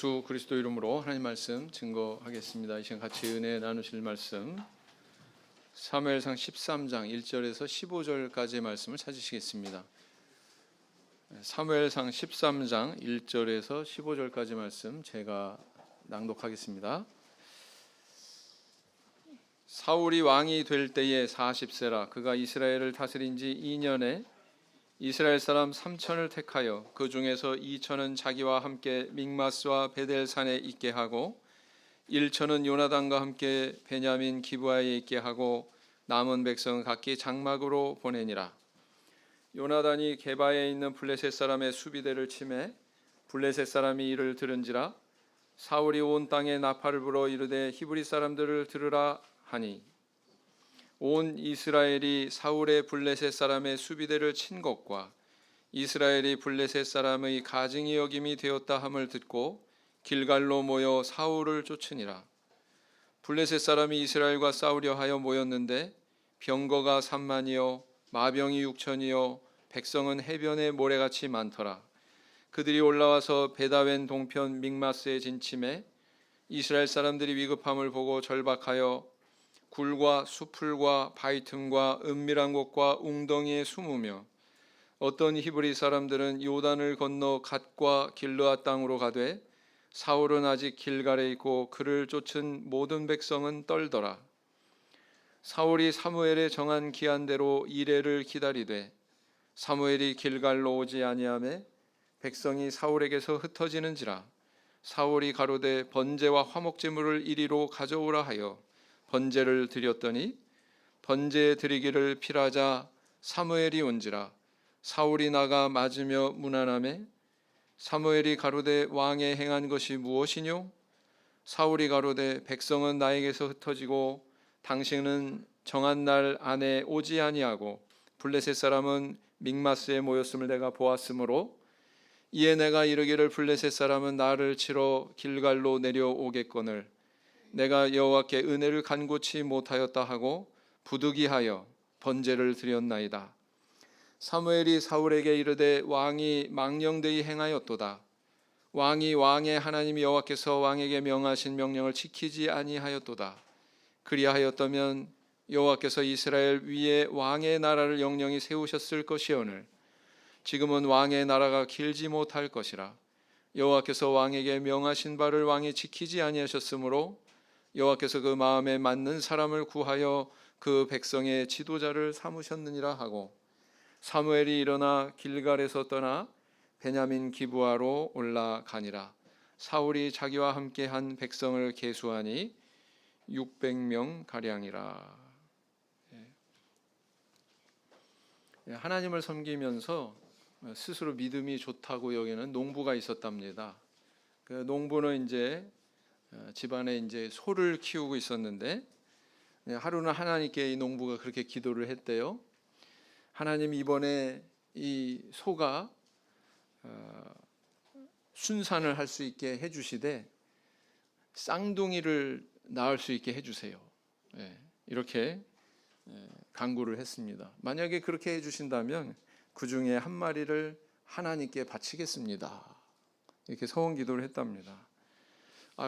예수 그리스도 이름으로 하나님 말씀 증거하겠습니다. 이 시간 같이 은혜 나누실 말씀 사무엘상 13장 1절에서 15절까지의 말씀을 찾으시겠습니다. 사무엘상 13장 1절에서 15절까지 말씀 제가 낭독하겠습니다. 사울이 왕이 될 때에 40세라 그가 이스라엘을 다스린 지 2년에 이스라엘 사람 3천을 택하여 그 중에서 2천은 자기와 함께 믹마스와 베델산에 있게 하고 1천은 요나단과 함께 베냐민 기브아에 있게 하고 남은 백성은 각기 장막으로 보내니라. 요나단이 게바에 있는 블레셋 사람의 수비대를 치매 블레셋 사람이 이를 들은지라 사울이 온 땅에 나팔을 불어 이르되 히브리 사람들을 들으라 하니 온 이스라엘이 사울의 블레셋 사람의 수비대를 친 것과 이스라엘이 블레셋 사람의 가증히 여김이 되었다 함을 듣고 길갈로 모여 사울을 쫓으니라. 블레셋 사람이 이스라엘과 싸우려 하여 모였는데 병거가 3만이요 마병이 6천이요 백성은 해변에 모래같이 많더라. 그들이 올라와서 베다웬 동편 믹마스에 진침해 이스라엘 사람들이 위급함을 보고 절박하여 굴과 수풀과 바위 틈과 은밀한 곳과 웅덩이에 숨으며 어떤 히브리 사람들은 요단을 건너 갓과 길르앗 땅으로 가되 사울은 아직 길갈에 있고 그를 쫓은 모든 백성은 떨더라. 사울이 사무엘의 정한 기한대로 이레를 기다리되 사무엘이 길갈로 오지 아니하매 백성이 사울에게서 흩어지는지라. 사울이 가로되 번제와 화목제물을 이리로 가져오라 하여 번제를 드렸더니 번제 드리기를 필하자 사무엘이 온지라. 사울이 나가 맞으며 문안하매 사무엘이 가로되 왕의 행한 것이 무엇이뇨? 사울이 가로되 백성은 나에게서 흩어지고 당신은 정한 날 안에 오지 아니하고 블레셋 사람은 믹마스에 모였음을 내가 보았으므로 이에 내가 이르기를 블레셋 사람은 나를 치러 길갈로 내려오겠거늘 내가 여호와께 은혜를 간고치 못하였다 하고 부득이하여 번제를 드렸나이다. 사무엘이 사울에게 이르되 왕이 망령되이 행하였도다. 왕이 왕의 하나님 여호와께서 왕에게 명하신 명령을 지키지 아니하였도다. 그리하였다면 여호와께서 이스라엘 위에 왕의 나라를 영영히 세우셨을 것이오늘 지금은 왕의 나라가 길지 못할 것이라. 여호와께서 왕에게 명하신 바를 왕이 지키지 아니하셨으므로 여호와께서 그 마음에 맞는 사람을 구하여 그 백성의 지도자를 삼으셨느니라 하고 사무엘이 일어나 길갈에서 떠나 베냐민 기브아로 올라가니라. 사울이 자기와 함께한 백성을 계수하니 600명 가량이라. 하나님을 섬기면서 스스로 믿음이 좋다고 여기는 농부가 있었답니다. 그 농부는 이제 집안에 이제 소를 키우고 있었는데 하루는 하나님께 이 농부가 그렇게 기도를 했대요. 하나님 이번에 이 소가 순산을 할 수 있게 해주시되 쌍둥이를 낳을 수 있게 해주세요. 이렇게 간구를 했습니다. 만약에 그렇게 해주신다면 그 중에 한 마리를 하나님께 바치겠습니다. 이렇게 서원 기도를 했답니다.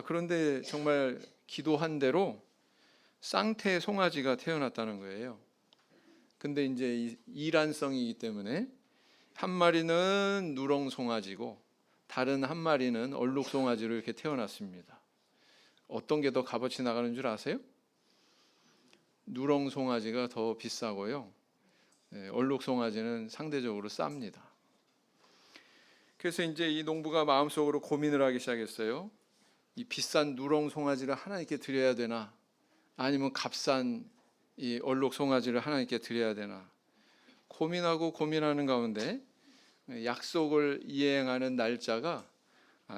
그런데 정말 기도한 대로 쌍태 송아지가 태어났다는 거예요. 근데 이제 이란성이기 때문에 한 마리는 누렁 송아지고 다른 한 마리는 얼룩 송아지로 이렇게 태어났습니다. 어떤 게 더 값어치 나가는 줄 아세요? 누렁 송아지가 더 비싸고요. 얼룩 송아지는 상대적으로 쌉니다. 그래서 이제 이 농부가 마음속으로 고민을 하기 시작했어요. 이 비싼 누렁 송아지를 하나님께 드려야 되나 아니면 값싼 이 얼룩 송아지를 하나님께 드려야 되나 고민하고 고민하는 가운데 약속을 이행하는 날짜가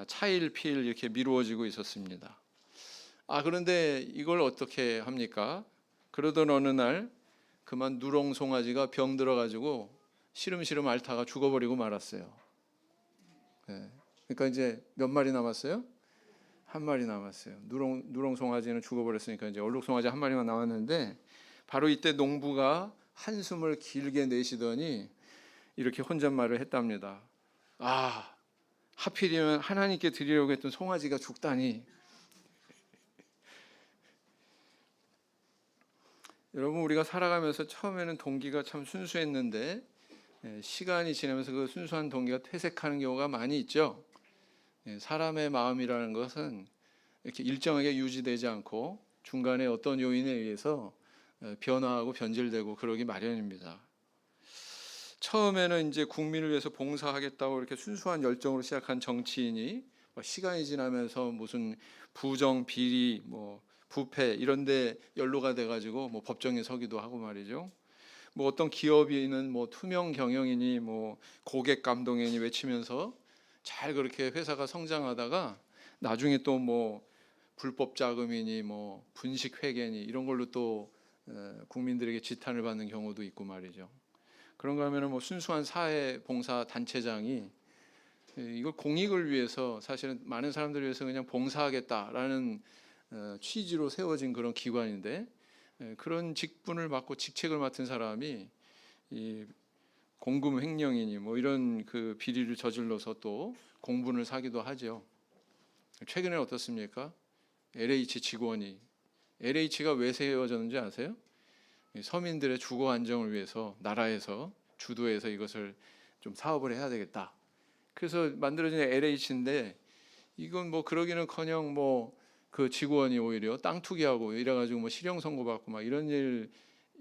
차일피일 이렇게 미루어지고 있었습니다. 그런데 이걸 어떻게 합니까? 그러던 어느 날 그만 누렁 송아지가 병 들어가지고 시름시름 앓다가 죽어버리고 말았어요. 그러니까 이제 몇 마리 남았어요? 한 마리 남았어요. 누렁 송아지는 죽어버렸으니까 이제 얼룩 송아지 한 마리만 남았는데 바로 이때 농부가 한숨을 길게 내쉬더니 이렇게 혼잣말을 했답니다. 하필이면 하나님께 드리려고 했던 송아지가 죽다니. 여러분, 우리가 살아가면서 처음에는 동기가 참 순수했는데 시간이 지나면서 그 순수한 동기가 퇴색하는 경우가 많이 있죠. 사람의 마음이라는 것은 이렇게 일정하게 유지되지 않고 중간에 어떤 요인에 의해서 변화하고 변질되고 그러기 마련입니다. 처음에는 이제 국민을 위해서 봉사하겠다고 이렇게 순수한 열정으로 시작한 정치인이 시간이 지나면서 무슨 부정, 비리, 부패 이런데 연루가 돼가지고 법정에 서기도 하고 말이죠. 어떤 기업인은 투명 경영이니 고객 감동이니 외치면서 잘 그렇게 회사가 성장하다가 나중에 또 불법 자금이니 분식 회계니 이런 걸로 또 국민들에게 지탄을 받는 경우도 있고 말이죠. 그런가 하면은 순수한 사회 봉사 단체장이 이걸 공익을 위해서 사실은 많은 사람들을 위해서 그냥 봉사하겠다라는 취지로 세워진 그런 기관인데 그런 직분을 맡고 직책을 맡은 사람이 이 공금 횡령이니 이런 그 비리를 저질러서 또 공분을 사기도 하죠. 최근에 어떻습니까? LH 직원이 LH가 왜 세워졌는지 아세요? 서민들의 주거 안정을 위해서 나라에서 주도해서 이것을 좀 사업을 해야 되겠다. 그래서 만들어진 LH인데 이건 그러기는커녕 그 직원이 오히려 땅 투기하고 이래가지고 실형 선고받고 막 이런 일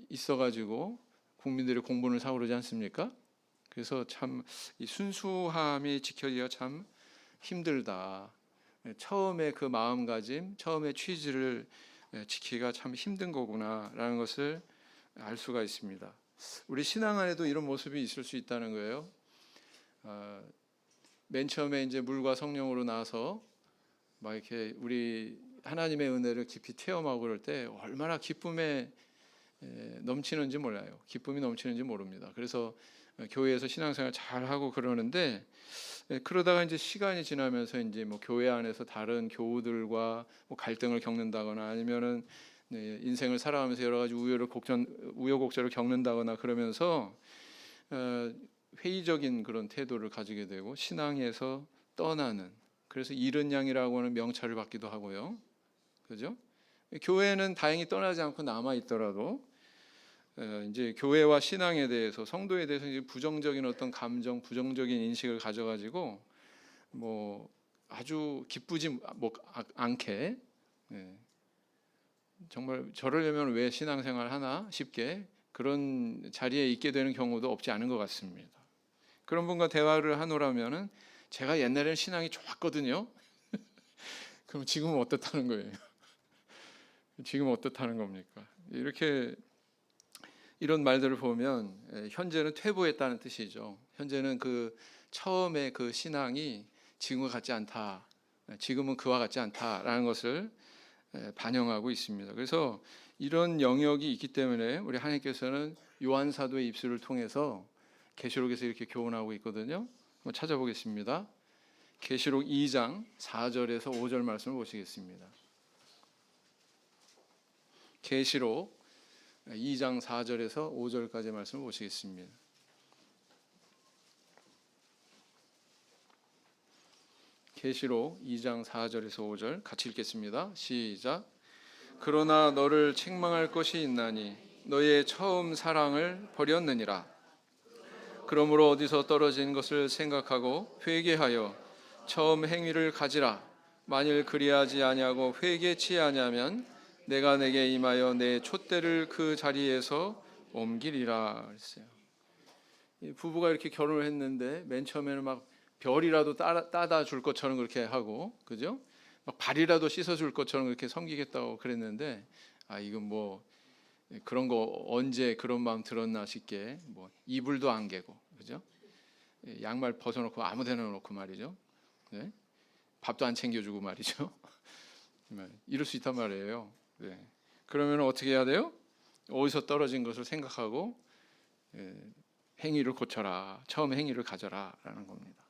있어가지고 국민들의 공분을 사고 그러지 않습니까? 그래서 참 이 순수함이 지켜지기가 참 힘들다. 처음에 그 마음가짐, 처음에 취지를 지키기가 참 힘든 거구나라는 것을 알 수가 있습니다. 우리 신앙 안에도 이런 모습이 있을 수 있다는 거예요. 맨 처음에 이제 물과 성령으로 나서 막 이렇게 우리 하나님의 은혜를 깊이 체험하고 그럴 때 얼마나 기쁨에 넘치는지 몰라요. 기쁨이 넘치는지 모릅니다. 그래서 교회에서 신앙생활 잘 하고 그러는데 그러다가 이제 시간이 지나면서 이제 교회 안에서 다른 교우들과 갈등을 겪는다거나 아니면은 인생을 살아가면서 여러 가지 우여곡절을 겪는다거나 그러면서 회의적인 그런 태도를 가지게 되고 신앙에서 떠나는, 그래서 잃은 양이라고 하는 명찰을 받기도 하고요. 그죠? 교회는 다행히 떠나지 않고 남아 있더라도 이제 교회와 신앙에 대해서, 성도에 대해서 이제 부정적인 어떤 감정, 부정적인 인식을 가져가지고 아주 기쁘지 않게 정말 저러려면 왜 신앙생활 하나 싶게 그런 자리에 있게 되는 경우도 없지 않은 것 같습니다. 그런 분과 대화를 하노라면은 제가 옛날에는 신앙이 좋았거든요. 그럼 지금은 어떻다는 거예요? 지금 어떻다는 겁니까? 이렇게 이런 말들을 보면 현재는 퇴보했다는 뜻이죠. 현재는 그 처음에 그 신앙이 지금과 같지 않다. 지금은 그와 같지 않다라는 것을 반영하고 있습니다. 그래서 이런 영역이 있기 때문에 우리 하나님께서는 요한 사도의 입술을 통해서 계시록에서 이렇게 교훈하고 있거든요. 한번 찾아보겠습니다. 계시록 2장 4절에서 5절 말씀을 보시겠습니다. 계시록 2장 4절에서 5절까지 말씀을 보시겠습니다. 계시록 2장 4절에서 5절 같이 읽겠습니다. 시작. 그러나 너를 책망할 것이 있나니 너의 처음 사랑을 버렸느니라. 그러므로 어디서 떨어진 것을 생각하고 회개하여 처음 행위를 가지라. 만일 그리하지 아니하고 회개치 아니하면 내가 내게 임하여 내 촛대를 그 자리에서 옮기리라 그랬어요. 이 부부가 이렇게 결혼을 했는데 맨 처음에는 막 별이라도 따다 줄 것처럼 그렇게 하고, 그죠? 막 발이라도 씻어줄 것처럼 그렇게 섬기겠다고 그랬는데 이건 그런 거 언제 그런 마음 들었나 싶게 이불도 안 개고, 그죠? 양말 벗어놓고 아무데나 놓고 말이죠. 네? 밥도 안 챙겨주고 말이죠. 이럴 수 있단 말이에요. 네. 그러면 어떻게 해야 돼요? 어디서 떨어진 것을 생각하고 행위를 고쳐라. 처음 행위를 가져라라는 겁니다.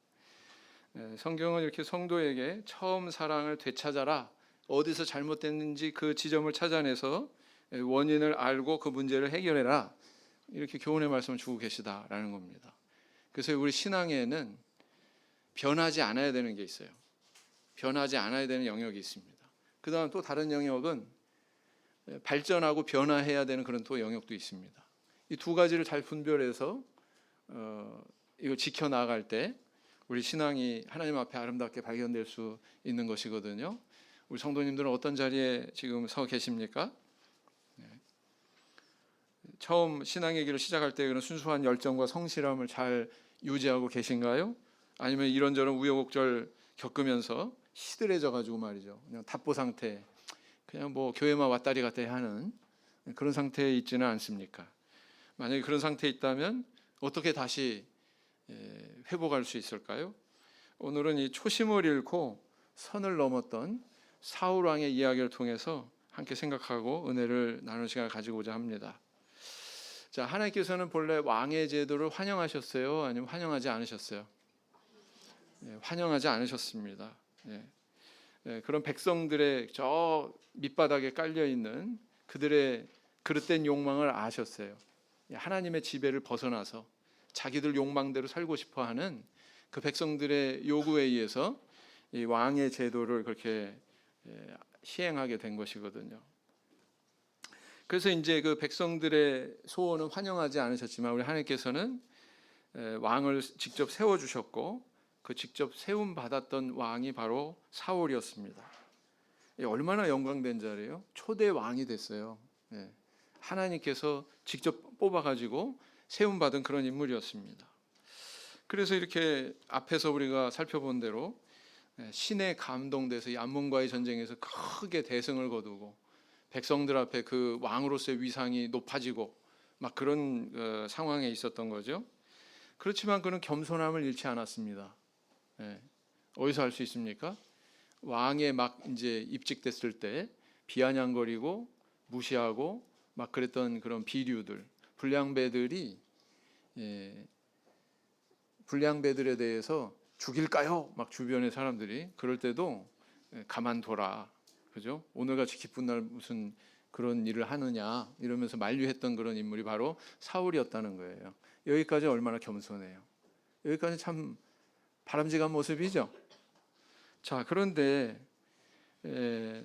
성경은 이렇게 성도에게 처음 사랑을 되찾아라. 어디서 잘못됐는지 그 지점을 찾아내서 원인을 알고 그 문제를 해결해라. 이렇게 교훈의 말씀을 주고 계시다라는 겁니다. 그래서 우리 신앙에는 변하지 않아야 되는 게 있어요. 변하지 않아야 되는 영역이 있습니다. 그다음 또 다른 영역은 발전하고 변화해야 되는 그런 또 영역도 있습니다. 이 두 가지를 잘 분별해서 이걸 지켜 나갈 때 우리 신앙이 하나님 앞에 아름답게 발견될 수 있는 것이거든요. 우리 성도님들은 어떤 자리에 지금 서 계십니까? 처음 신앙의 길을 시작할 때 그런 순수한 열정과 성실함을 잘 유지하고 계신가요? 아니면 이런저런 우여곡절 겪으면서 시들해져 가지고 말이죠. 그냥 답보 상태, 그냥 뭐 교회만 왔다리 갔다리 하는 그런 상태에 있지는 않습니까? 만약에 그런 상태에 있다면 어떻게 다시 회복할 수 있을까요? 오늘은 이 초심을 잃고 선을 넘었던 사울 왕의 이야기를 통해서 함께 생각하고 은혜를 나누는 시간을 가지고자 합니다. 자, 하나님께서는 본래 왕의 제도를 환영하셨어요? 아니면 환영하지 않으셨어요? 환영하지 않으셨습니다. 그런 백성들의 저 밑바닥에 깔려 있는 그들의 그릇된 욕망을 아셨어요. 하나님의 지배를 벗어나서 자기들 욕망대로 살고 싶어하는 그 백성들의 요구에 의해서 이 왕의 제도를 그렇게 시행하게 된 것이거든요. 그래서 이제 그 백성들의 소원은 환영하지 않으셨지만 우리 하나님께서는 왕을 직접 세워 주셨고 그 직접 세움 받았던 왕이 바로 사울이었습니다. 얼마나 영광된 자리예요? 초대 왕이 됐어요. 하나님께서 직접 뽑아가지고 세움 받은 그런 인물이었습니다. 그래서 이렇게 앞에서 우리가 살펴본 대로 신에 감동돼서 이 암몬과의 전쟁에서 크게 대승을 거두고 백성들 앞에 그 왕으로서의 위상이 높아지고 막 그런 상황에 있었던 거죠. 그렇지만 그는 겸손함을 잃지 않았습니다. 어디서 알 수 있습니까? 왕에 막 이제 입직됐을 때 비아냥거리고 무시하고 막 그랬던 그런 비류들, 불량배들에 대해서 죽일까요? 막 주변의 사람들이 그럴 때도 가만둬라, 그죠? 오늘같이 기쁜 날 무슨 그런 일을 하느냐 이러면서 만류했던 그런 인물이 바로 사울이었다는 거예요. 여기까지 얼마나 겸손해요. 여기까지 참 바람직한 모습이죠. 자, 그런데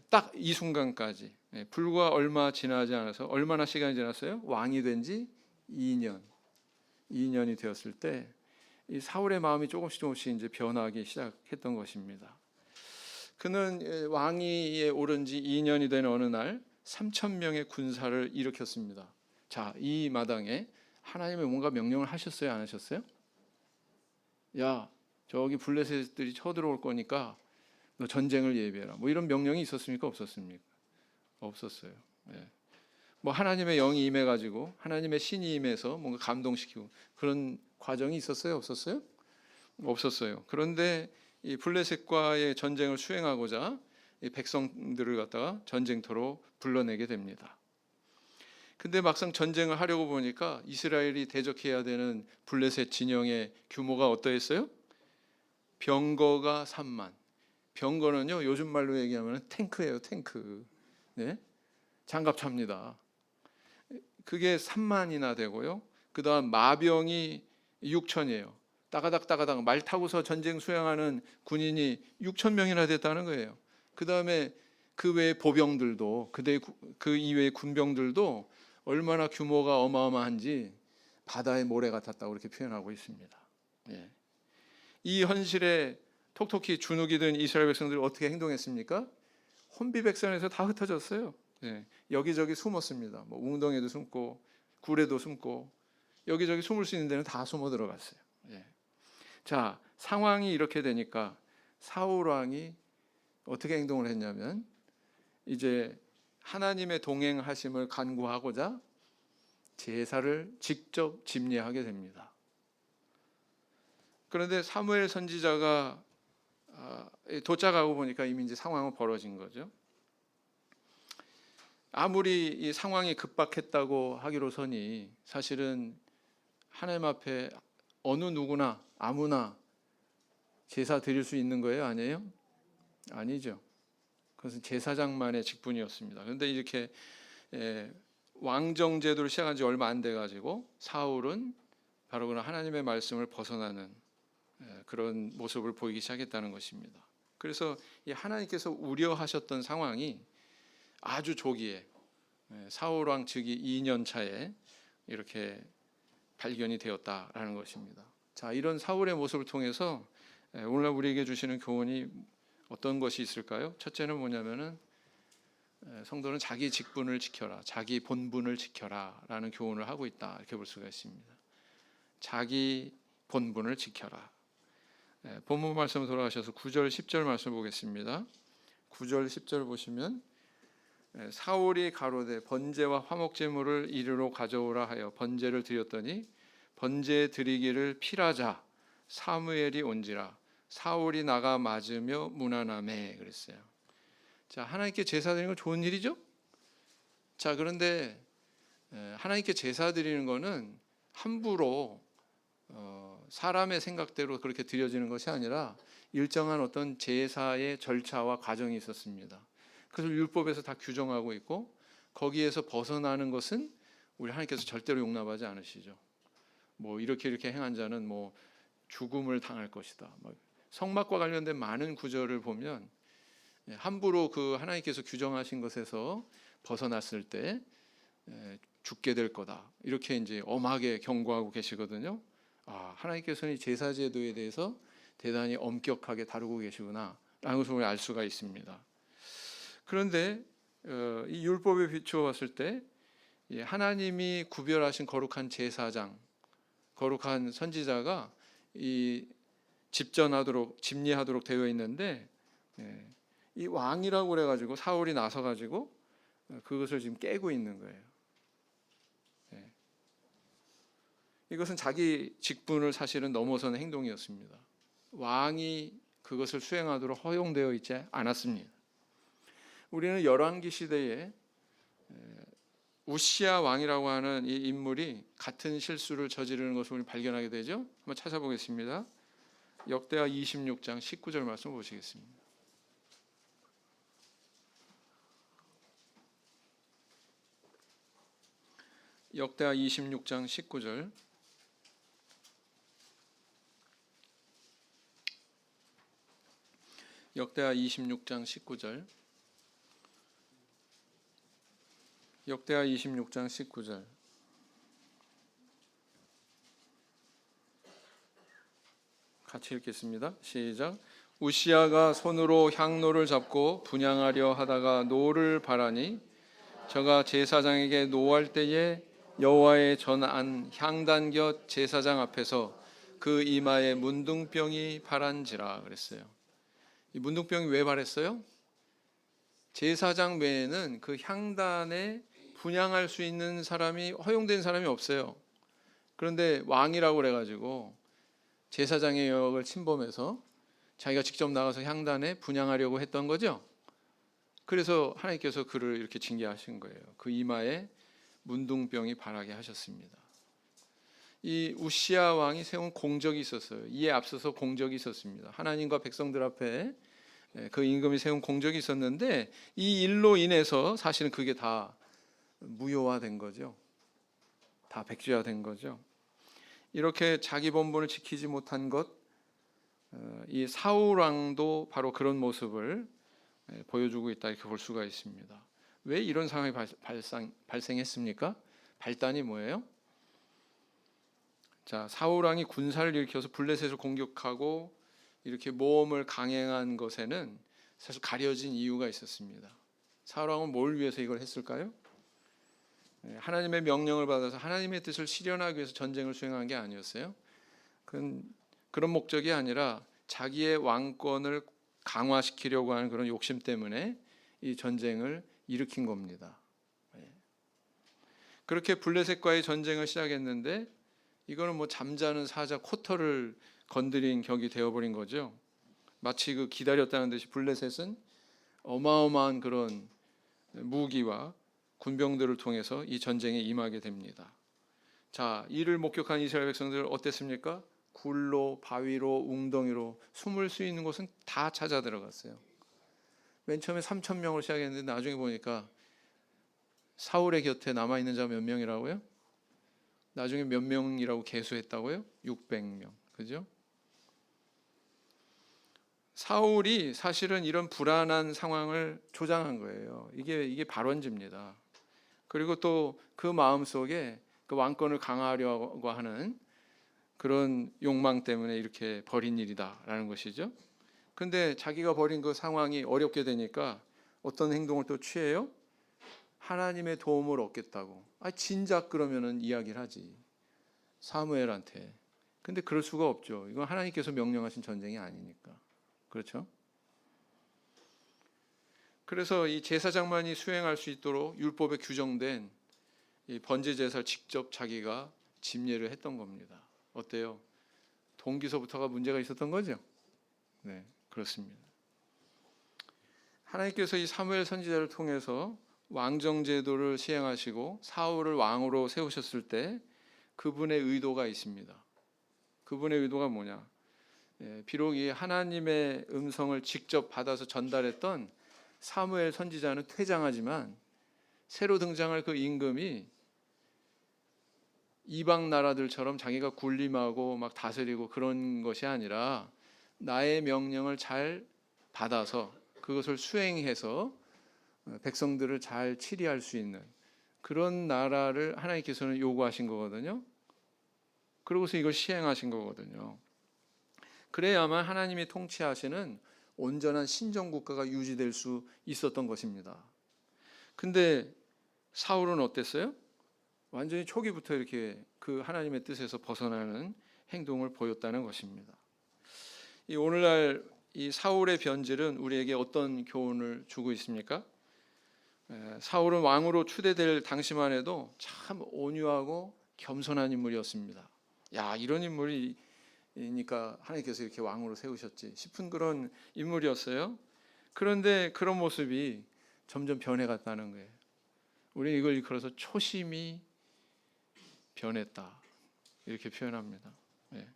딱 이 순간까지 불과 얼마 지나지 않아서 얼마나 시간이 지났어요? 왕이 된 지 2년이 되었을 때 이 사울의 마음이 조금씩 이제 변하기 시작했던 것입니다. 그는 왕위에 오른 지 2년이 된 어느 날 3,000명의 군사를 일으켰습니다. 자, 이 마당에 하나님의 뭔가 명령을 하셨어요, 안 하셨어요? 야, 저기 블레셋들이 쳐들어올 거니까 너 전쟁을 예비해라. 뭐 이런 명령이 있었습니까? 없었습니까? 없었어요. 뭐 하나님의 영이 임해가지고 하나님의 신이 임해서 뭔가 감동시키고 그런 과정이 있었어요? 없었어요? 없었어요. 그런데 이 블레셋과의 전쟁을 수행하고자 이 백성들을 갖다가 전쟁터로 불러내게 됩니다. 근데 막상 전쟁을 하려고 보니까 이스라엘이 대적해야 되는 블레셋 진영의 규모가 어떠했어요? 병거가 3만. 병거는요 요즘 말로 얘기하면 탱크예요, 탱크. 장갑차입니다. 그게 3만이나 되고요. 그다음 마병이 6천이에요. 따가닥 말 타고서 전쟁 수행하는 군인이 6천 명이나 됐다는 거예요. 그다음에 그 외의 보병들도 그 이외의 군병들도 얼마나 규모가 어마어마한지 바다의 모래 같았다고 그렇게 표현하고 있습니다. 이 현실에 톡톡히 주눅이 든 이스라엘 백성들이 어떻게 행동했습니까? 혼비백산에서 다 흩어졌어요. 여기저기 숨었습니다. 뭐 웅덩이도 숨고 굴에도 숨고 여기저기 숨을 수 있는 데는 다 숨어 들어갔어요. 자, 상황이 이렇게 되니까 사울 왕이 어떻게 행동을 했냐면 이제 하나님의 동행하심을 간구하고자 제사를 직접 집례하게 됩니다. 그런데 사무엘 선지자가 도착하고 보니까 이미 이제 상황은 벌어진 거죠. 아무리 이 상황이 급박했다고 하기로서니 사실은 하나님 앞에 어느 누구나 아무나 제사 드릴 수 있는 거예요, 아니에요? 아니죠. 그것은 제사장만의 직분이었습니다. 그런데 이렇게 왕정 제도를 시작한 지 얼마 안 돼 가지고 사울은 바로 그런 하나님의 말씀을 벗어나는 그런 모습을 보이기 시작했다는 것입니다. 그래서 이 하나님께서 우려하셨던 상황이 아주 조기에 사울 왕 즉위 2년 차에 이렇게 발견이 되었다라는 것입니다. 자, 이런 사울의 모습을 통해서 오늘날 우리에게 주시는 교훈이 어떤 것이 있을까요? 첫째는 뭐냐면은 성도는 자기 직분을 지켜라, 자기 본분을 지켜라라는 교훈을 하고 있다, 이렇게 볼 수가 있습니다. 자기 본분을 지켜라. 본문 말씀 돌아가셔서 9절 10절 말씀 보겠습니다. 9절 10절 보시면 사울이 가로되 번제와 화목제물을 이리로 가져오라 하여 번제를 드렸더니 번제 드리기를 피라자 사무엘이 온지라 사울이 나가 맞으며 무난하매 그랬어요. 자, 하나님께 제사 드리는 건 좋은 일이죠. 자, 그런데 하나님께 제사 드리는 거는 함부로 사람의 생각대로 그렇게 드려지는 것이 아니라 일정한 어떤 제사의 절차와 과정이 있었습니다. 그래서 율법에서 다 규정하고 있고 거기에서 벗어나는 것은 우리 하나님께서 절대로 용납하지 않으시죠. 뭐 이렇게 행한 자는 뭐 죽음을 당할 것이다. 성막과 관련된 많은 구절을 보면 함부로 그 하나님께서 규정하신 것에서 벗어났을 때 죽게 될 거다. 이렇게 이제 엄하게 경고하고 계시거든요. 아, 하나님께서는 제사 제도에 대해서 대단히 엄격하게 다루고 계시구나라는 것을 우리 알 수가 있습니다. 그런데 이 율법에 비추어 봤을 때 하나님이 구별하신 거룩한 제사장, 거룩한 선지자가 이 집리하도록 되어 있는데 이 왕이라고 그래가지고 사울이 나서가지고 그것을 지금 깨고 있는 거예요. 이것은 자기 직분을 사실은 넘어서는 행동이었습니다. 왕이 그것을 수행하도록 허용되어 있지 않았습니다. 우리는 열왕기 시대에 우시야 왕이라고 하는 이 인물이 같은 실수를 저지르는 것을 우리 발견하게 되죠. 한번 찾아보겠습니다. 역대하 26장 19절 말씀 보시겠습니다. 역대하 26장 19절. 역대하 26장 19절. 역대하 26장 19절. 같이 읽겠습니다. 시작. 우시야가 손으로 향로를 잡고 분향하려 하다가 노를 바라니 저가 제사장에게 노할 때에 여호와의 전안 향단 곁 제사장 앞에서 그 이마에 문둥병이 바란지라 그랬어요. 이 문둥병이 왜 바랬어요? 제사장 외에는 그 향단에 분향할 수 있는 사람이 허용된 사람이 없어요. 그런데 왕이라고 그래가지고 제사장의 영역을 침범해서 자기가 직접 나가서 향단에 분향하려고 했던 거죠. 그래서 하나님께서 그를 이렇게 징계하신 거예요. 그 이마에 문둥병이 바라게 하셨습니다. 이 우시야 왕이 세운 공적이 있었어요. 이에 앞서서 공적이 있었습니다. 하나님과 백성들 앞에 그 임금이 세운 공적이 있었는데 이 일로 인해서 사실은 그게 다 무효화된 거죠. 다 백지화된 거죠. 이렇게 자기 본분을 지키지 못한 것, 이 사울 왕도 바로 그런 모습을 보여주고 있다 이렇게 볼 수가 있습니다. 왜 이런 상황이 발생했습니까? 발단이 뭐예요? 자, 사울 왕이 군사를 일으켜서 블레셋을 공격하고 이렇게 모험을 강행한 것에는 사실 가려진 이유가 있었습니다. 사울 왕은 뭘 위해서 이걸 했을까요? 하나님의 명령을 받아서 하나님의 뜻을 실현하기 위해서 전쟁을 수행한 게 아니었어요. 그런 목적이 아니라 자기의 왕권을 강화시키려고 하는 그런 욕심 때문에 이 전쟁을 일으킨 겁니다. 그렇게 블레셋과의 전쟁을 시작했는데 이거는 뭐 잠자는 사자 코털을 건드린 격이 되어버린 거죠. 마치 그 기다렸다는 듯이 블레셋은 어마어마한 그런 무기와 군병들을 통해서 이 전쟁에 임하게 됩니다. 자, 이를 목격한 이스라엘 백성들 어땠습니까? 굴로, 바위로, 웅덩이로 숨을 수 있는 곳은 다 찾아 들어갔어요. 맨 처음에 3,000명으로 시작했는데 나중에 보니까 사울의 곁에 남아있는 자 몇 명이라고요? 나중에 몇 명이라고 계수했다고요? 600명. 그죠? 사울이 사실은 이런 불안한 상황을 조장한 거예요. 이게 발원지입니다. 그리고 또 그 마음 속에 그 왕권을 강화하려고 하는 그런 욕망 때문에 이렇게 벌인 일이다라는 것이죠. 근데 자기가 벌인 그 상황이 어렵게 되니까 어떤 행동을 또 취해요? 하나님의 도움을 얻겠다고. 진작 그러면은 이야기를 하지. 사무엘한테. 근데 그럴 수가 없죠. 이건 하나님께서 명령하신 전쟁이 아니니까. 그렇죠? 그래서 이 제사장만이 수행할 수 있도록 율법에 규정된 이 번제 제사를 직접 자기가 집례를 했던 겁니다. 어때요? 동기서부터가 문제가 있었던 거죠? 네, 그렇습니다. 하나님께서 이 사무엘 선지자를 통해서 왕정 제도를 시행하시고 사울을 왕으로 세우셨을 때 그분의 의도가 있습니다. 그분의 의도가 뭐냐? 비록 이 하나님의 음성을 직접 받아서 전달했던 사무엘 선지자는 퇴장하지만 새로 등장할 그 임금이 이방 나라들처럼 자기가 군림하고 막 다스리고 그런 것이 아니라 나의 명령을 잘 받아서 그것을 수행해서 백성들을 잘 치리할 수 있는 그런 나라를 하나님께서는 요구하신 거거든요. 그러고서 이걸 시행하신 거거든요. 그래야만 하나님이 통치하시는 온전한 신정국가가 유지될 수 있었던 것입니다. 근데 사울은 어땠어요? 완전히 초기부터 이렇게 그 하나님의 뜻에서 벗어나는 행동을 보였다는 것입니다. 이 오늘날 이 사울의 변질은 우리에게 어떤 교훈을 주고 있습니까? 사울은 왕으로 추대될 당시만 해도 참 온유하고 겸손한 인물이었습니다. 야, 이런 인물이니까 하나님께서 이렇게 왕으로 세우셨지 싶은 그런 인물이었어요. 그런데 그런 모습이 점점 변해갔다는 거예요. 우리는 이걸 일컬어서 초심이 변했다 이렇게 표현합니다. 네.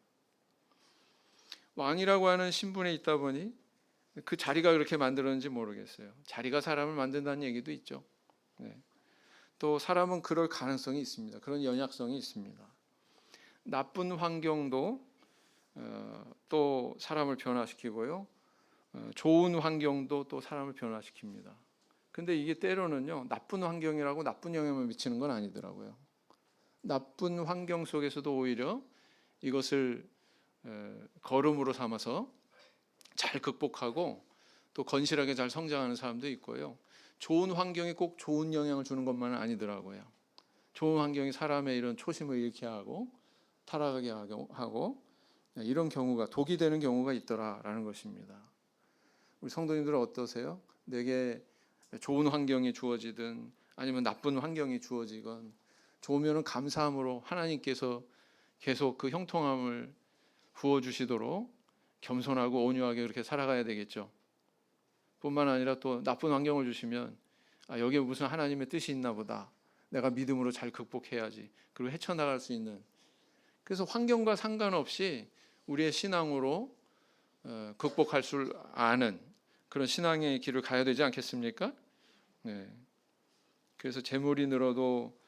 왕이라고 하는 신분에 있다 보니 그 자리가 그렇게 만들었는지 모르겠어요. 자리가 사람을 만든다는 얘기도 있죠. 네. 또 사람은 그럴 가능성이 있습니다. 그런 연약성이 있습니다. 나쁜 환경도 또 사람을 변화시키고요. 좋은 환경도 또 사람을 변화시킵니다. 근데 이게 때로는요, 나쁜 환경이라고 나쁜 영향을 미치는 건 아니더라고요. 나쁜 환경 속에서도 오히려 이것을 걸음으로 삼아서 잘 극복하고 또 건실하게 잘 성장하는 사람도 있고요. 좋은 환경이 꼭 좋은 영향을 주는 것만은 아니더라고요. 좋은 환경이 사람의 이런 초심을 잃게 하고 타락하게 하고 이런 경우가 독이 되는 경우가 있더라라는 것입니다. 우리 성도님들은 어떠세요? 내게 좋은 환경이 주어지든 아니면 나쁜 환경이 주어지건 좋으면 감사함으로 하나님께서 계속 그 형통함을 부어주시도록 겸손하고 온유하게 그렇게 살아가야 되겠죠. 뿐만 아니라 또 나쁜 환경을 주시면 여기에 무슨 하나님의 뜻이 있나 보다. 내가 믿음으로 잘 극복해야지. 그리고 헤쳐나갈 수 있는. 그래서 환경과 상관없이 우리의 신앙으로 극복할 줄 아는 그런 신앙의 길을 가야 되지 않겠습니까? 네. 그래서 재물이 늘어도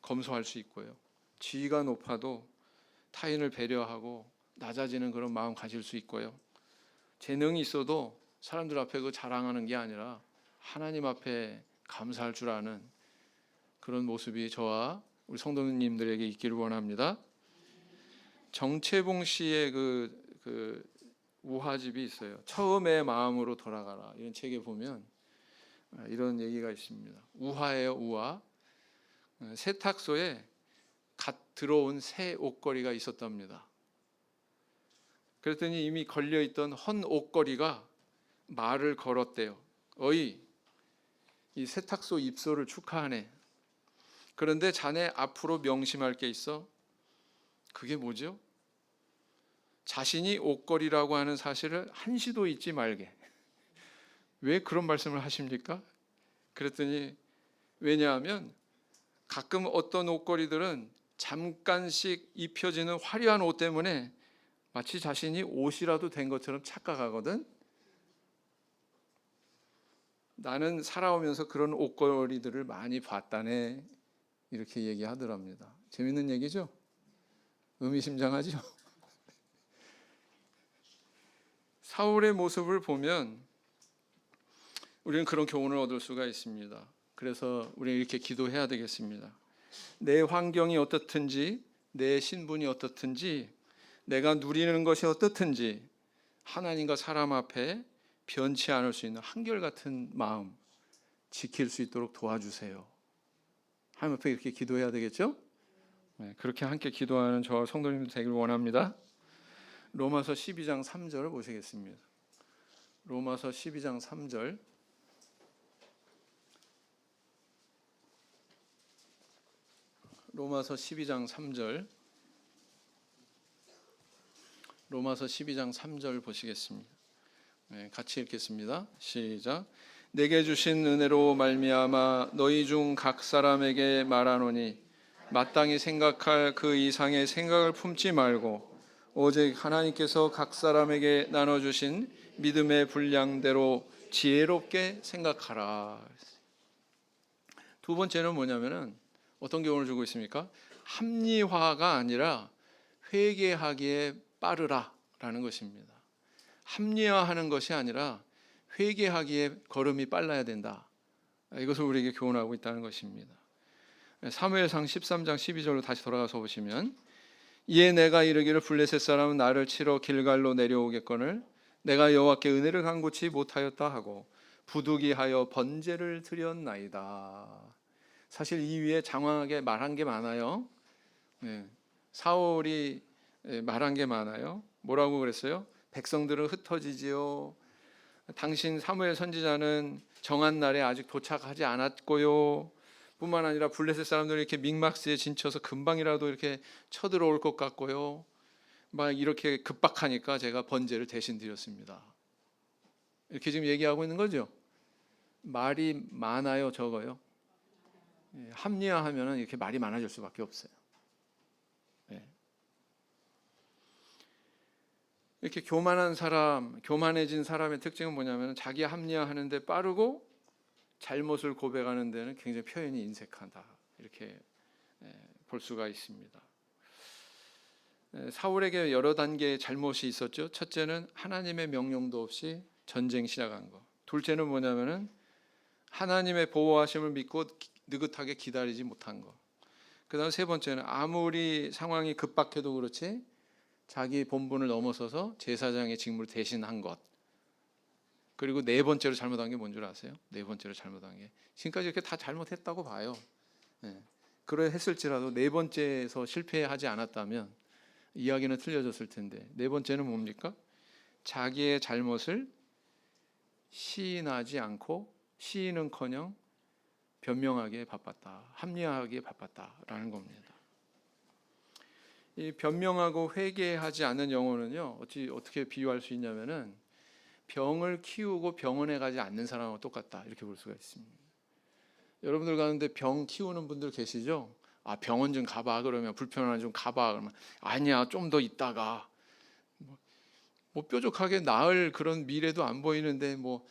검소할 수 있고요. 지위가 높아도 타인을 배려하고 낮아지는 그런 마음 가질 수 있고요. 재능이 있어도 사람들 앞에 그 자랑하는 게 아니라 하나님 앞에 감사할 줄 아는 그런 모습이 저와 우리 성도님들에게 있기를 원합니다. 정채봉 씨의 그 우화집이 있어요. 처음의 마음으로 돌아가라. 이런 책에 보면 이런 얘기가 있습니다. 우화예요, 우화. 세탁소에 갓 들어온 새 옷걸이가 있었답니다. 그랬더니 이미 걸려있던 헌 옷걸이가 말을 걸었대요. 어이, 이 세탁소 입소를 축하하네. 그런데 자네 앞으로 명심할 게 있어. 그게 뭐죠? 자신이 옷걸이라고 하는 사실을 한시도 잊지 말게. 왜 그런 말씀을 하십니까? 그랬더니 왜냐하면 가끔 어떤 옷걸이들은 잠깐씩 입혀지는 화려한 옷 때문에 마치 자신이 옷이라도 된 것처럼 착각하거든. 나는 살아오면서 그런 옷걸이들을 많이 봤다네. 이렇게 얘기하더랍니다. 재밌는 얘기죠? 의미심장하죠? 사울의 모습을 보면 우리는 그런 교훈을 얻을 수가 있습니다. 그래서 우리는 이렇게 기도해야 되겠습니다. 내 환경이 어떻든지, 내 신분이 어떻든지, 내가 누리는 것이 어떻든지 하나님과 사람 앞에 변치 않을 수 있는 한결같은 마음 지킬 수 있도록 도와주세요. 하나님 앞에 이렇게 기도해야 되겠죠? 네, 그렇게 함께 기도하는 저와 성도님들 되길 원합니다. 로마서 12장 3절을 보시겠습니다. 로마서 12장 3절. 로마서 12장 3절. 로마서 12장 3절 보시겠습니다. 네, 같이 읽겠습니다. 시작. 내게 주신 은혜로 말미암아 너희 중 각 사람에게 말하노니 마땅히 생각할 그 이상의 생각을 품지 말고 오직 하나님께서 각 사람에게 나눠주신 믿음의 분량대로 지혜롭게 생각하라. 두 번째는 뭐냐면은 어떤 교훈을 주고 있습니까? 합리화가 아니라 회개하기에 빠르라라는 것입니다. 합리화하는 것이 아니라 회개하기에 걸음이 빨라야 된다. 이것을 우리에게 교훈하고 있다는 것입니다. 사무엘상 13장 12절로 다시 돌아가서 보시면 이에 내가 이르기를 블레셋 사람은 나를 치러 길갈로 내려오겠거늘 내가 여호와께 은혜를 간구치 못하였다 하고 부득이하여 번제를 드렸나이다. 사실 이 위에 장황하게 말한 게 많아요. 사울이 말한 게 많아요. 뭐라고 그랬어요? 백성들은 흩어지지요. 당신 사무엘 선지자는 정한 날에 아직 도착하지 않았고요. 뿐만 아니라 블레셋 사람들이 이렇게 믹막스에 진쳐서 금방이라도 이렇게 쳐들어올 것 같고요. 막 이렇게 급박하니까 제가 번제를 대신 드렸습니다. 이렇게 지금 얘기하고 있는 거죠. 말이 많아요, 적어요? 합리화하면 이렇게 말이 많아질 수밖에 없어요. 이렇게 교만한 사람, 교만해진 사람의 특징은 뭐냐면 자기 합리화하는데 빠르고 잘못을 고백하는 데는 굉장히 표현이 인색하다. 이렇게 볼 수가 있습니다. 사울에게 여러 단계의 잘못이 있었죠. 첫째는 하나님의 명령도 없이 전쟁 시작한 거. 둘째는 뭐냐면은 하나님의 보호하심을 믿고 느긋하게 기다리지 못한 거. 그다음 세 번째는 아무리 상황이 급박해도 그렇지 자기 본분을 넘어서서 제사장의 직무를 대신한 것. 그리고 네 번째로 잘못한 게 뭔 줄 아세요? 네 번째로 잘못한 게 지금까지 이렇게 다 잘못했다고 봐요. 그래 했을지라도 네 번째에서 실패하지 않았다면 이야기는 틀려졌을 텐데 네 번째는 뭡니까? 자기의 잘못을 시인하지 않고 시인은커녕 변명하기에 바빴다. 합리화하기에 바빴다라는 겁니다. 이 변명하고 회개하지 않는 영혼은요 어떻게 비유할 수 있냐면은 병을 키우고 병원에 가지 않는 사람하고 똑같다 이렇게 볼 수가 있습니다. 여러분들 가는데 병 키우는 분들 계시죠? 아 병원 좀 가봐 그러면 불편하면 좀 가봐 그러면 아니야 좀 더 있다가 뭐 뾰족하게 나을 그런 미래도 안 보이는데 뭐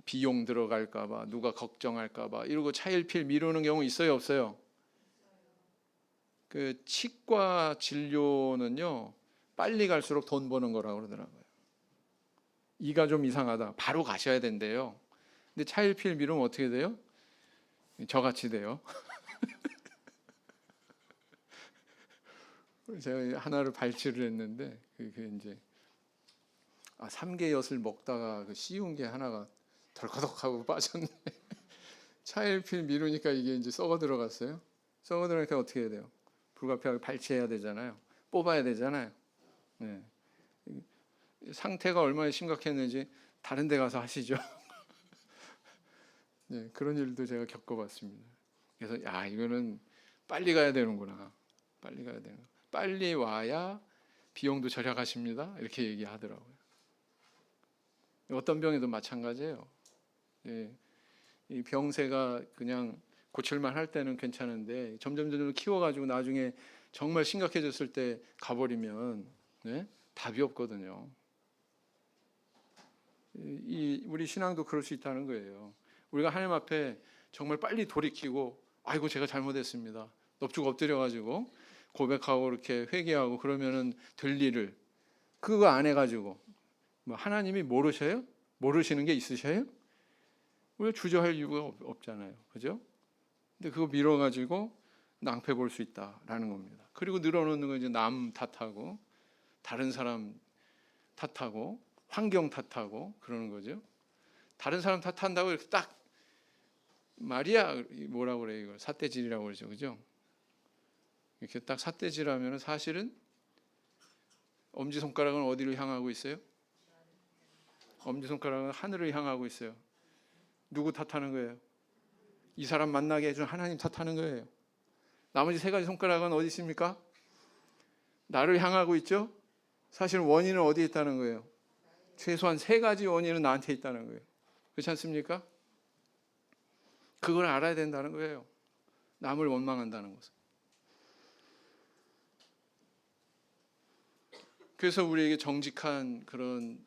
비용 들어갈까봐 누가 걱정할까봐 이러고 차일피일 미루는 경우 있어요 없어요? 그 치과 진료는요 빨리 갈수록 돈 버는 거라고 그러더라고요. 이가 좀 이상하다 바로 가셔야 된대요. 근데 차일피일 미루면 어떻게 돼요? 저같이 돼요. 제가 하나를 발치를 했는데 그게 이제 3개엿을 먹다가 그 씌운 게 하나가 덜커덕하고 빠졌네. 차일피일 미루니까 이게 이제 썩어 들어갔어요. 썩어 들어가니까 어떻게 해야 돼요? 불가피하게 발치해야 되잖아요. 뽑아야 되잖아요. 네. 상태가 얼마나 심각했는지 다른 데 가서 하시죠. 네, 그런 일도 제가 겪어봤습니다. 그래서 이거는 빨리 가야 되는구나. 빨리 가야 되는. 빨리 와야 비용도 절약하십니다. 이렇게 얘기하더라고요. 어떤 병에도 마찬가지예요. 이 병세가 그냥 고칠만 할 때는 괜찮은데 점점 키워가지고 나중에 정말 심각해졌을 때 가버리면 답이 없거든요. 우리 신앙도 그럴 수 있다는 거예요. 우리가 하나님 앞에 정말 빨리 돌이키고 아이고 제가 잘못했습니다. 넙죽 엎드려가지고 고백하고 이렇게 회개하고 그러면은 될 일을 그거 안 해가지고 뭐 하나님이 모르셔요? 모르시는 게 있으셔요? 우리가 주저할 이유가 없잖아요. 그죠? 근데 그거 밀어가지고 낭패 볼 수 있다라는 겁니다. 그리고 늘어놓는 건 이제 남 탓하고 다른 사람 탓하고 환경 탓하고 그러는 거죠. 다른 사람 탓한다고 이렇게 딱 말이야 뭐라고 그래요? 이걸 삿대질이라고 그러죠. 그죠? 이렇게 딱 삿대질하면 사실은 엄지손가락은 어디를 향하고 있어요? 엄지손가락은 하늘을 향하고 있어요. 누구 탓하는 거예요? 이 사람 만나게 해준 하나님 탓하는 거예요. 나머지 세 가지 손가락은 어디 있습니까? 나를 향하고 있죠? 사실 원인은 어디에 있다는 거예요? 최소한 세 가지 원인은 나한테 있다는 거예요. 그렇지 않습니까? 그걸 알아야 된다는 거예요. 남을 원망한다는 것은. 그래서 우리에게 정직한 그런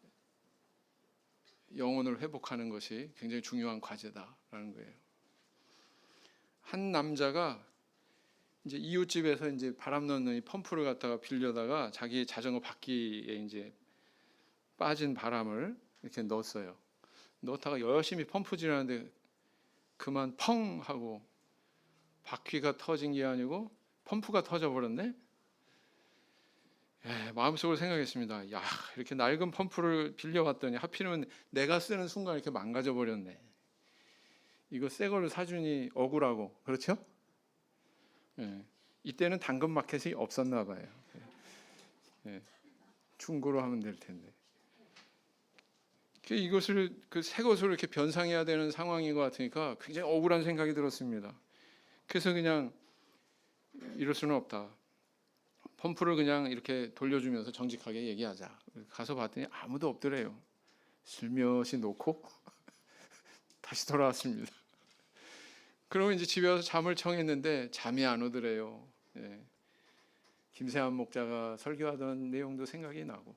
영혼을 회복하는 것이 굉장히 중요한 과제다라는 거예요. 한 남자가 이제 이웃집에서 이제 바람 넣는 이 펌프를 갖다가 빌려다가 자기 자전거 바퀴에 이제 빠진 바람을 이렇게 넣었어요. 넣다가 열심히 펌프질하는데 그만 펑 하고 바퀴가 터진 게 아니고 펌프가 터져 버렸네. 마음속으로 생각했습니다. 야, 이렇게 낡은 펌프를 빌려왔더니 하필이면 내가 쓰는 순간 이렇게 망가져 버렸네. 이거 새 거를 사주니 억울하고. 그렇죠? 이때는 당근마켓이 없었나 봐요. 중고로 하면 될 텐데. 이것을 그 새 것으로 이렇게 변상해야 되는 상황인 것 같으니까 굉장히 억울한 생각이 들었습니다. 그래서 그냥 이럴 수는 없다. 펌프를 그냥 이렇게 돌려주면서 정직하게 얘기하자. 가서 봤더니 아무도 없더래요. 슬며시 놓고 다시 돌아왔습니다. 그러면 이제 집에 와서 잠을 청했는데 잠이 안 오더래요. 김세한 목자가 설교하던 내용도 생각이 나고.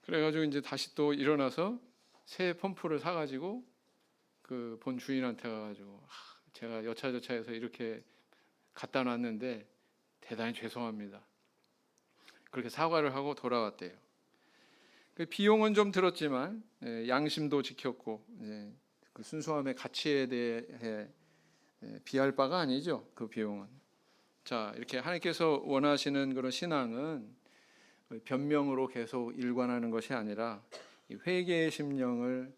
그래가지고 이제 다시 또 일어나서 새 펌프를 사가지고 그 본 주인한테 가가지고 제가 여차저차해서 이렇게 갖다 놨는데 대단히 죄송합니다. 그렇게 사과를 하고 돌아왔대요. 그 비용은 좀 들었지만 양심도 지켰고 그 순수함의 가치에 대해 비할 바가 아니죠. 그 비용은. 자, 이렇게 하나님께서 원하시는 그런 신앙은 변명으로 계속 일관하는 것이 아니라 회개의 심령을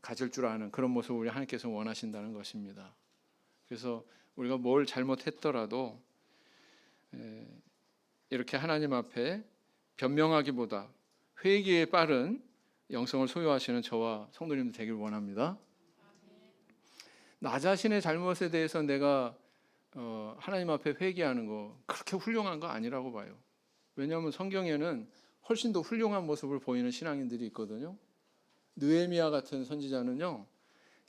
가질 줄 아는 그런 모습을 우리 하나님께서 원하신다는 것입니다. 그래서 우리가 뭘 잘못했더라도 이렇게 하나님 앞에 변명하기보다 회개에 빠른 영성을 소유하시는 저와 성도님들 되길 원합니다. 나 자신의 잘못에 대해서 내가 하나님 앞에 회개하는 거 그렇게 훌륭한 거 아니라고 봐요. 왜냐하면 성경에는 훨씬 더 훌륭한 모습을 보이는 신앙인들이 있거든요. 느헤미야 같은 선지자는요,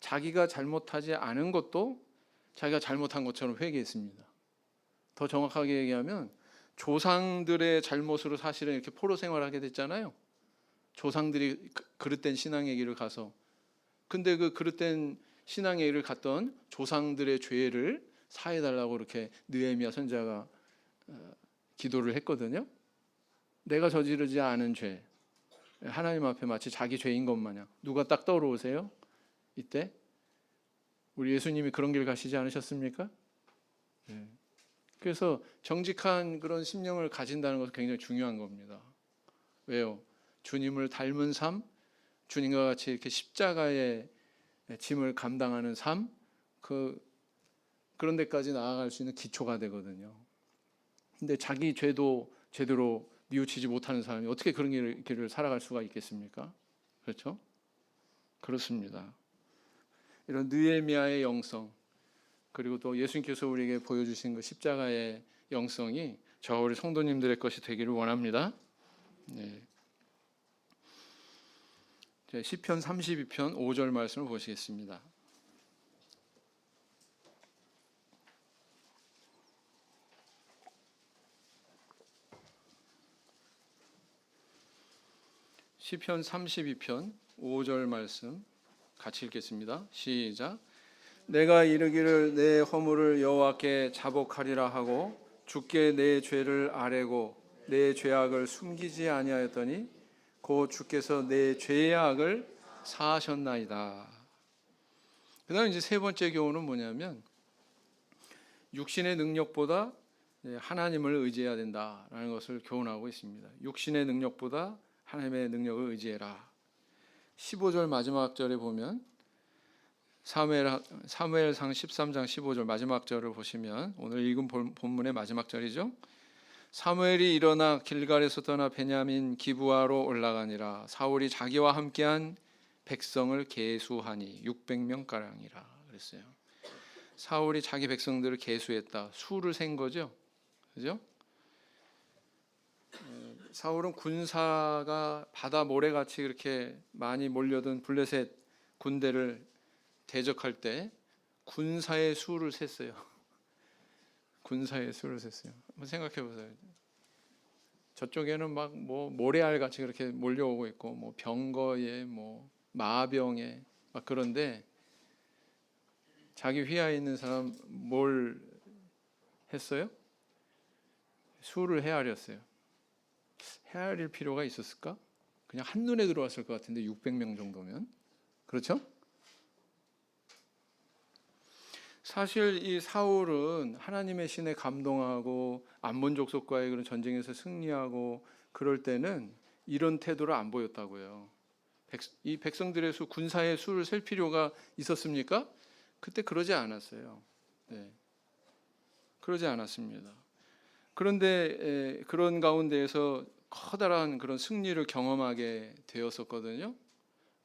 자기가 잘못하지 않은 것도 자기가 잘못한 것처럼 회개했습니다. 더 정확하게 얘기하면 조상들의 잘못으로 사실은 이렇게 포로 생활하게 됐잖아요. 조상들이 그릇된 신앙의 길을 가서. 근데 그 그릇된 신앙의 길을 갔던 조상들의 죄를 사해달라고 이렇게 느헤미야 선지자가 기도를 했거든요. 내가 저지르지 않은 죄, 하나님 앞에 마치 자기 죄인 것 마냥. 누가 딱 떠오르세요? 이때 우리 예수님이 그런 길 가시지 않으셨습니까? 그래서 정직한 그런 심령을 가진다는 것은 굉장히 중요한 겁니다. 왜요? 주님을 닮은 삶, 주님과 같이 이렇게 십자가의 짐을 감당하는 삶, 그런 데까지 나아갈 수 있는 기초가 되거든요. 근데 자기 죄도 제대로 뉘우치지 못하는 사람이 어떻게 그런 길을 살아갈 수가 있겠습니까? 그렇죠? 그렇습니다. 이런 느헤미야의 영성, 그리고 또 예수님께서 우리에게 보여주신 그 십자가의 영성이 저와 우리 성도님들의 것이 되기를 원합니다. 시편 32편 5절 말씀을 보시겠습니다. 시편 32편 5절 말씀 같이 읽겠습니다. 시작. 내가 이르기를 내 허물을 여호와께 자복하리라 하고 주께 내 죄를 아뢰고 내 죄악을 숨기지 아니하였더니 곧 주께서 내 죄악을 사하셨나이다. 그다음 이제 세 번째 교훈은 뭐냐면 육신의 능력보다 하나님을 의지해야 된다라는 것을 교훈하고 있습니다. 육신의 능력보다 하나님의 능력을 의지해라. 15절 마지막 절에 보면 사무엘상 13장 15절 마지막 절을 보시면 오늘 읽은 본문의 마지막 절이죠. 사무엘이 일어나 길갈에서 떠나 베냐민 기브아로 올라가니라. 사울이 자기와 함께한 백성을 계수하니 600명 가량이라 그랬어요. 사울이 자기 백성들을 계수했다. 수를 센 거죠. 그죠? 사울은 군사가 바다 모래같이 그렇게 많이 몰려든 블레셋 군대를 대적할 때 군사의 수를 셌어요. 군사의 수를 셌어요. 한번 생각해 보세요. 저쪽에는 막 뭐 모래알 같이 그렇게 몰려오고 있고 뭐 병거에 뭐 마병에 막 그런데 자기 휘하에 있는 사람 뭘 했어요? 수를 헤아렸어요. 헤아릴 필요가 있었을까? 그냥 한눈에 들어왔을 것 같은데 600명 정도면 그렇죠? 사실 이 사울은 하나님의 신에 감동하고 암몬 족속과의 그런 전쟁에서 승리하고 그럴 때는 이런 태도를 안 보였다고요. 이 백성들의 수, 군사의 수를 셀 필요가 있었습니까? 그때 그러지 않았어요. 네. 그러지 않았습니다. 그런데 그런 가운데에서 커다란 그런 승리를 경험하게 되었었거든요.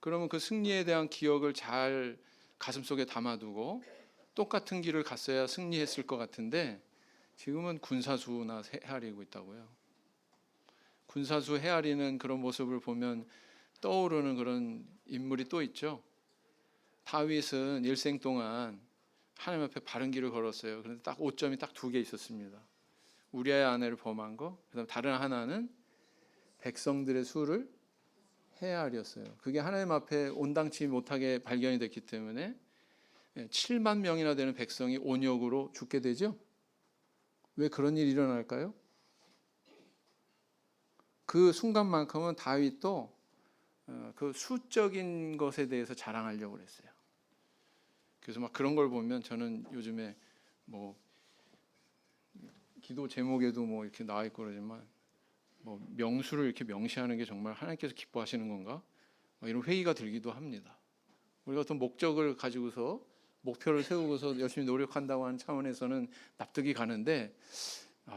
그러면 그 승리에 대한 기억을 잘 가슴속에 담아두고 똑같은 길을 갔어야 승리했을 것 같은데 지금은 군사수나 헤아리고 있다고요. 군사수 헤아리는 그런 모습을 보면 떠오르는 그런 인물이 또 있죠. 다윗은 일생 동안 하나님 앞에 바른 길을 걸었어요. 그런데 딱 오점이 딱 두 개 있었습니다. 우리아의 아내를 범한 거, 그다음 다른 하나는 백성들의 수를 헤아렸어요. 그게 하나님 앞에 온당치 못하게 발견이 됐기 때문에 7만 명이나 되는 백성이 온역으로 죽게 되죠. 왜 그런 일이 일어날까요? 그 순간만큼은 다윗도 그 수적인 것에 대해서 자랑하려고 했어요. 그래서 막 그런 걸 보면 저는 요즘에 뭐 기도 제목에도 뭐 이렇게 나와 있고 그러지만 뭐 명수를 이렇게 명시하는 게 정말 하나님께서 기뻐하시는 건가? 이런 회의가 들기도 합니다. 우리가 어떤 목적을 가지고서 목표를 세우고서 열심히 노력한다고 하는 차원에서는 납득이 가는데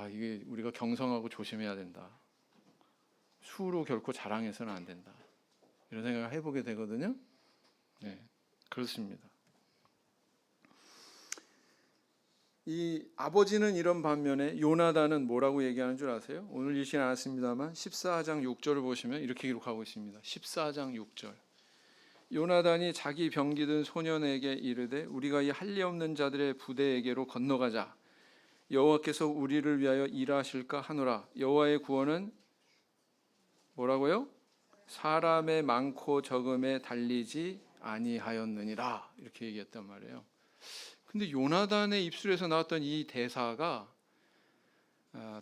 이게 우리가 경성하고 조심해야 된다. 수로 결코 자랑해서는 안 된다. 이런 생각을 해보게 되거든요. 네, 그렇습니다. 이 아버지는 이런 반면에 요나단은 뭐라고 얘기하는 줄 아세요? 오늘 읽진 않았습니다만 14장 6절을 보시면 이렇게 기록하고 있습니다. 14장 6절. 요나단이 자기 병기든 소년에게 이르되 우리가 이 할례 없는 자들의 부대에게로 건너가자. 여호와께서 우리를 위하여 일하실까 하노라. 여호와의 구원은 뭐라고요? 사람의 많고 적음에 달리지 아니하였느니라. 이렇게 얘기했단 말이에요. 근데 요나단의 입술에서 나왔던 이 대사가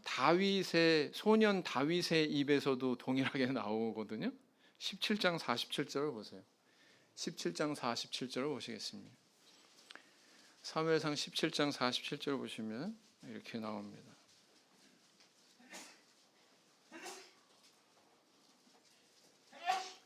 다윗의 소년 다윗의 입에서도 동일하게 나오거든요. 17장 47절을 보세요. 17장 47절을 보시겠습니다. 사무엘상 17장 47절을 보시면 이렇게 나옵니다.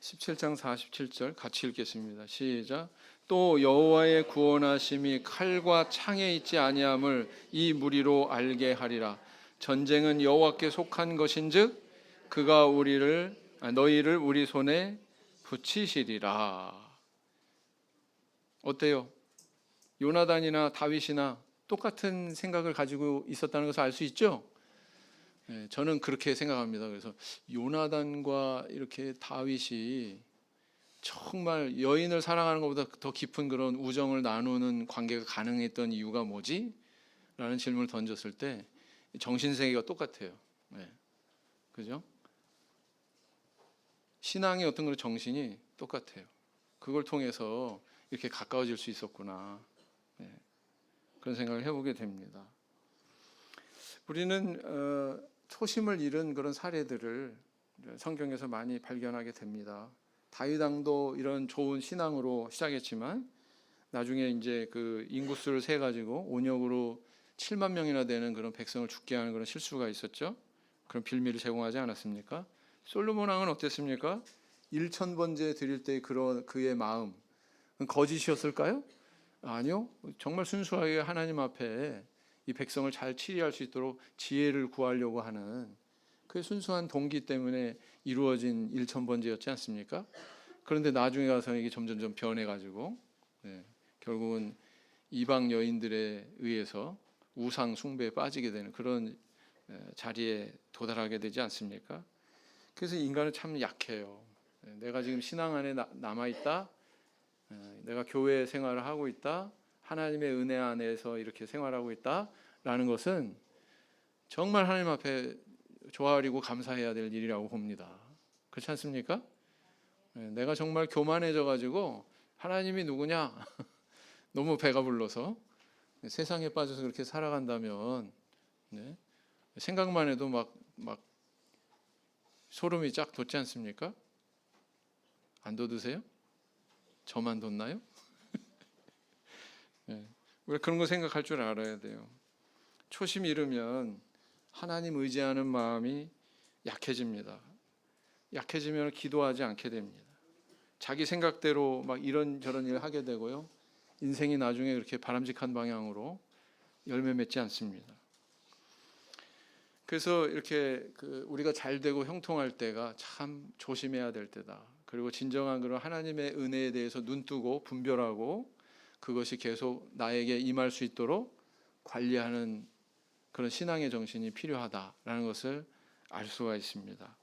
(17장 47절) 같이 읽겠습니다. 시작. 또 여호와의 구원하심이 칼과 창에 있지 아니함을 이 무리로 알게 하리라. 전쟁은 여호와께 속한 것인즉 그가 너희를 우리 손에 붙이시리라. 어때요? 요나단이나 다윗이나 똑같은 생각을 가지고 있었다는 것을 알 수 있죠? 네, 저는 그렇게 생각합니다. 그래서 요나단과 이렇게 다윗이 정말 여인을 사랑하는 것보다 더 깊은 그런 우정을 나누는 관계가 가능했던 이유가 뭐지? 라는 질문을 던졌을 때 정신세계가 똑같아요. 네. 그죠? 신앙의 어떤 그런 정신이 똑같아요. 그걸 통해서 이렇게 가까워질 수 있었구나. 그런 생각을 해보게 됩니다. 우리는 초심을 잃은 그런 사례들을 성경에서 많이 발견하게 됩니다. 다윗 왕도 이런 좋은 신앙으로 시작했지만 나중에 이제 그 인구수를 세 가지고 온역으로 7만 명이나 되는 그런 백성을 죽게 하는 그런 실수가 있었죠. 그런 빌미를 제공하지 않았습니까? 솔로몬 왕은 어땠습니까? 1,000번제 드릴 때 그의 마음 거짓이었을까요? 아니요. 정말 순수하게 하나님 앞에 이 백성을 잘 치리할 수 있도록 지혜를 구하려고 하는 그 순수한 동기 때문에 이루어진 1,000번제였지 않습니까? 그런데 나중에 가서 이게 점점점 변해가지고 결국은 이방 여인들에 의해서 우상 숭배에 빠지게 되는 그런 자리에 도달하게 되지 않습니까? 그래서 인간은 참 약해요. 내가 지금 신앙 안에 남아있다, 내가 교회 생활을 하고 있다, 하나님의 은혜 안에서 이렇게 생활하고 있다라는 것은 정말 하나님 앞에 조아리고 감사해야 될 일이라고 봅니다. 그렇지 않습니까? 내가 정말 교만해져 가지고 하나님이 누구냐 너무 배가 불러서 세상에 빠져서 그렇게 살아간다면 생각만 해도 막 소름이 쫙 돋지 않습니까? 안 돋으세요? 저만 돋나요? 왜 그런 거 생각할 줄 알아야 돼요. 초심 잃으면 하나님 의지하는 마음이 약해집니다. 약해지면 기도하지 않게 됩니다. 자기 생각대로 막 이런저런 일을 하게 되고요. 인생이 나중에 그렇게 바람직한 방향으로 열매 맺지 않습니다. 그래서 이렇게 우리가 잘 되고 형통할 때가 참 조심해야 될 때다. 그리고 진정한 그런 하나님의 은혜에 대해서 눈뜨고 분별하고 그것이 계속 나에게 임할 수 있도록 관리하는 그런 신앙의 정신이 필요하다라는 것을 알 수가 있습니다.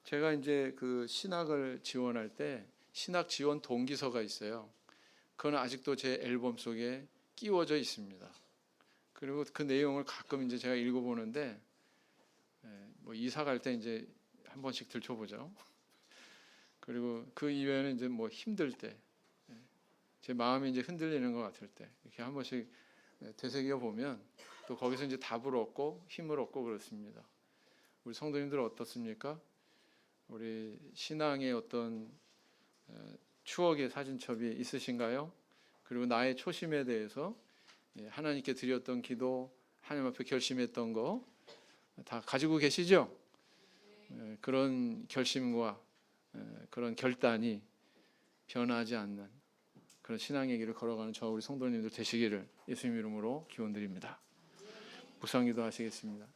제가 이제 그 신학을 지원할 때 신학 지원 동기서가 있어요. 그건 아직도 제 앨범 속에 끼워져 있습니다. 그리고 그 내용을 가끔 이제 제가 읽어보는데 뭐 이사 갈 때 이제 한 번씩 들춰보죠. 그리고 그 이외에는 이제 뭐 힘들 때, 제 마음이 이제 흔들리는 것 같을 때 이렇게 한 번씩 되새겨 보면 또 거기서 이제 답을 얻고 힘을 얻고 그렇습니다. 우리 성도님들은 어떻습니까? 우리 신앙의 어떤 추억의 사진첩이 있으신가요? 그리고 나의 초심에 대해서 하나님께 드렸던 기도, 하나님 앞에 결심했던 거 다 가지고 계시죠? 그런 결심과 그런 결단이 변하지 않는 그런 신앙의 길을 걸어가는 저 우리 성도님들 되시기를 예수님 이름으로 기원드립니다. 묵상기도 하시겠습니다.